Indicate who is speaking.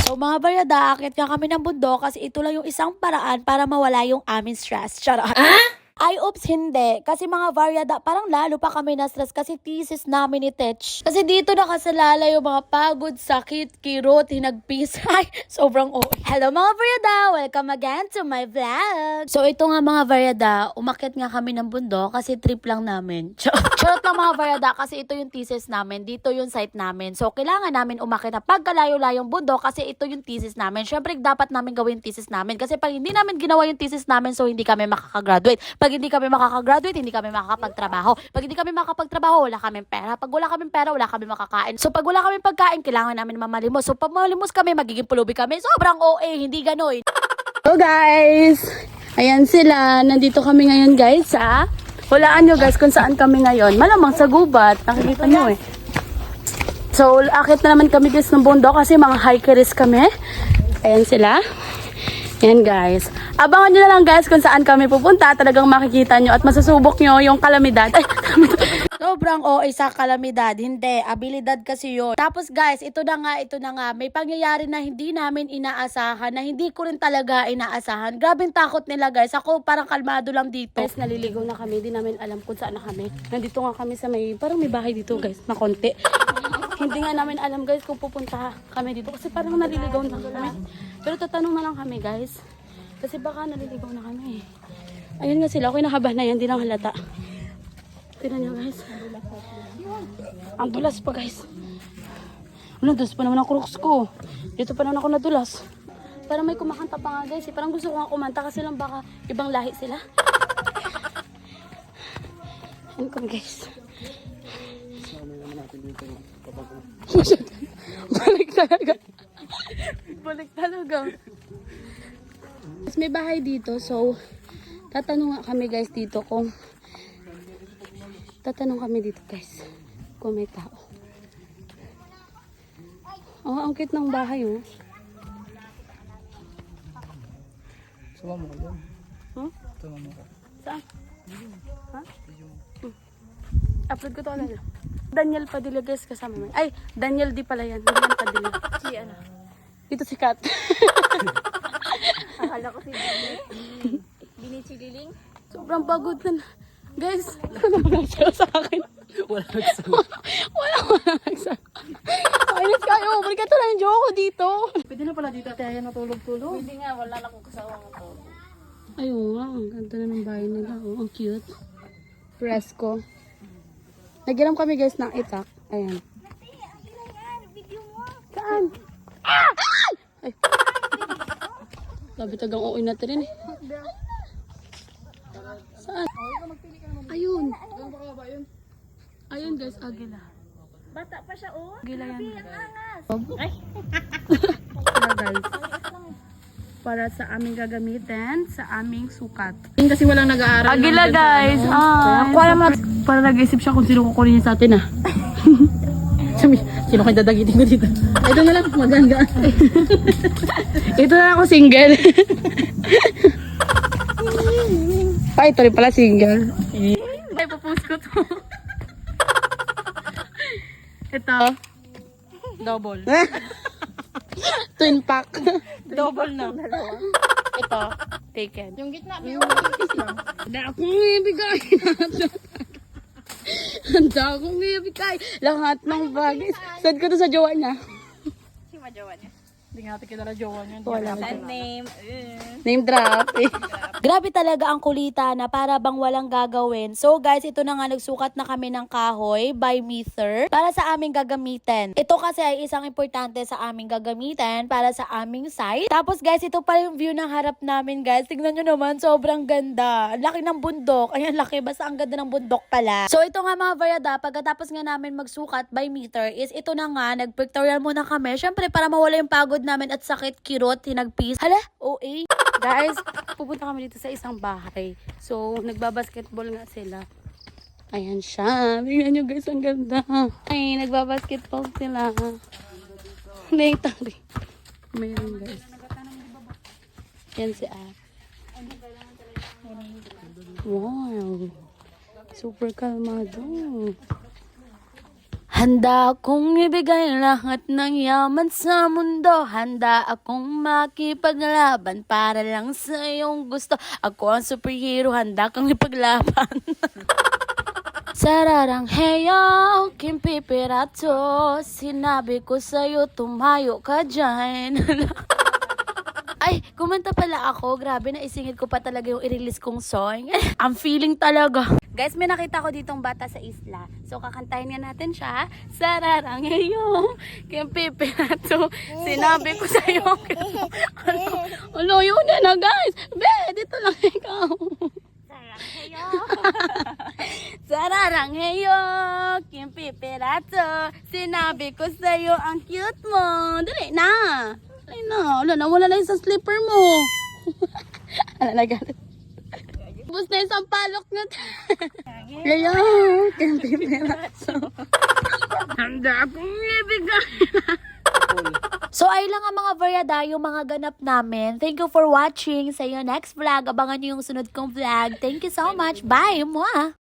Speaker 1: So mga barada, akit nga kami ng bundok kasi ito lang yung isang paraan para mawala yung aming stress. Charot. Ay, oops, hindi. Kasi mga varyada, parang lalo pa kami na-stress kasi thesis namin ni Tetch. Kasi dito nakasalala yung mga pagod, sakit, kirot, hinagpis. Ay, sobrang Hello mga varyada! Welcome again to my vlog! So ito nga mga varyada, umakyat nga kami ng bundok kasi trip lang namin. Charot lang mga varyada kasi ito yung thesis namin, dito yung site namin. So kailangan namin umakyat na pagkalayo-layong bundok kasi ito yung thesis namin. Syempre dapat namin gawin yung thesis namin kasi pag hindi namin ginawa yung thesis namin, so hindi kami makakagraduate. Pag hindi kami makakagraduate, hindi kami makakapagtrabaho. Pag hindi kami makakapagtrabaho, wala kaming pera. Pag wala kaming pera, wala kaming makakain. So pag wala kaming pagkain, kailangan namin mamalimos. So pag mamalimos kami, magiging pulubi kami. Sobrang OA, hindi gano'n.
Speaker 2: Hello guys! Ayan sila. Nandito kami ngayon guys sa... Hulaan nyo guys kung saan kami ngayon. Malamang sa gubat. Nakikita nyo eh. So, akit na naman kami guys ng bundok kasi mga hikers kami. Ayan sila. Ayan guys. Abangan nyo na lang guys kung saan kami pupunta. Talagang makikita nyo at masusubok nyo yung kalamidad. Ay,
Speaker 1: Sobrang OA sa kalamidad. Hindi, abilidad kasi yun. Tapos guys, ito na nga. May pangyayari na hindi namin inaasahan, na hindi ko rin talaga inaasahan. Grabing takot nila guys. Ako parang kalmado lang dito.
Speaker 2: guys, naliligaw na kami. Di namin alam kung saan na kami. Nandito nga kami sa may... Parang may bahay dito guys, na konti. Hindi nga namin alam guys kung pupunta kami dito. Kasi parang naliligaw na kami. Pero tatanong na lang kami guys. Kasi baka naliligaw na kami. Ayun nga sila. Okay, nakaba na yan. Di lang halata. Tignan nyo guys. Ang dulas pa guys. Ano, dulas pa naman ang crooks ko. Dito pa naman ako nadulas. Parang may kumakanta pa nga guys. Parang gusto ko nga kumanta kasi lang baka ibang lahi sila. Ayun kami guys. Balik talaga. Balik talaga. Mas may bahay dito, so tatanong nga kami guys dito kung guys kung may tao. Oh, ang cute ng bahay oh.
Speaker 3: Sumama ka dyan.
Speaker 2: Huh?
Speaker 3: Sumama ka.
Speaker 2: Saan? Ha? Upload ko to alala. Daniel Padilla guys kasama mo. Ay, Daniel di pala yan. Daniel Padilla.
Speaker 1: Si ano?
Speaker 2: Dito si Kat.
Speaker 1: Akala ko si Bini. Bini Chililing.
Speaker 2: Sobrang pagod na. Guys, ano naman nagsayo sa akin?
Speaker 3: Wala nagsawa.
Speaker 2: Wala nagsayo. Ayos kayo. Balik ka to lang yung joke ko dito.
Speaker 3: Pwede na pala dito at kaya natulog-tulog.
Speaker 1: Hindi nga, wala lang kong kasawang ito.
Speaker 2: Ayun nga, ang ganda na ng bahay nila. Oh, ang cute. Fresco. Nagiram kami guys ng itak. Ayan. Saan? Ah! Ay. Sabi tagang uuwi natin rin eh. Saan? Ayun. Ayun guys, agila.
Speaker 1: Bata pa siya, oh.
Speaker 2: Agila yan.
Speaker 1: Ang angas.
Speaker 2: Ay. Guys. Para sa aming gagamitin, sa aming sukat.
Speaker 3: Kasi walang nag-aaral.
Speaker 2: Agila guys. Ako alam na. Para nag-isip siya kung sino kukunin niya sa atin ah.
Speaker 3: Sino kayo dadagitin ko dito? Ito na lang, maganda.
Speaker 2: Ito na ako single. Ay, ito rin pala single. Ay, papost ko to. Ito.
Speaker 3: Double.
Speaker 2: Twin pack.
Speaker 3: Double na.
Speaker 2: Ito. Taken.
Speaker 3: Yung gitna, may kiss lang.
Speaker 2: Handa akong ibigay. Handa akong ibigay. Lahat ng bagay. Send ko to sa jowa niya.
Speaker 1: Si majawa niya.
Speaker 3: Hindi nga natin kilala jowa niya.
Speaker 2: Wala.
Speaker 1: Name.
Speaker 2: Name drop.
Speaker 1: Grabe talaga ang kulita na para bang walang gagawin. So guys, ito na nga nagsukat na kami ng kahoy by meter para sa aming gagamitin. Ito kasi ay isang importante sa aming gagamitin para sa aming site. Tapos guys, ito pa yung view ng harap namin guys. Tignan nyo naman, sobrang ganda. Ang laki ng bundok. Ayan, laki. Basta ang ganda ng bundok pala. So ito nga mga varyada, pagkatapos nga namin magsukat by meter is ito na nga, nag-pictorial muna kami. Syempre para mawala yung pagod namin at sakit, kirot, hinagpis. Hala, OA.
Speaker 2: Guys, pupunta kami dito sa isang bahay. So, nagbabasketball nga sila. Ayan siya. Tingnan nyo guys, ang ganda. Ay, nagbabasketball sila. Mayroon guys. Yan si A. Wow. Super kalmado. Handa akong ibigay lahat ng yaman sa mundo. Handa akong makipaglaban para lang sa iyong gusto. Ako ang superhero, handa kang ipaglaban. Sararang heyo, kimpipirato. Sinabi ko sa'yo, tumayo ka dyan. Ay, kumanta pala ako. Grabe, naisingit ko pa talaga yung i-release kong song. Ang feeling talaga. Guys, may nakita ko ditong bata sa isla. So, kakantahin nga natin siya. Sararang heyo, kimpipirato. Sinabi ko sa'yo. Ano yun na guys? Be, dito lang ikaw. Sararang heyo, kimpipirato. Sinabi ko sa'yo, ang cute mo. Dali na. Dali na. Wala na yung sa slipper mo. Ano na galit? Bus na yung sampalok na. Heyo, kimpipirato. Handa akong ibigay.
Speaker 1: So, ay lang ang mga variada, yung mga ganap namin. Thank you for watching. Sa iyo next vlog. Abangan niyo yung sunod kong vlog. Thank you so much. Bye! Mwah!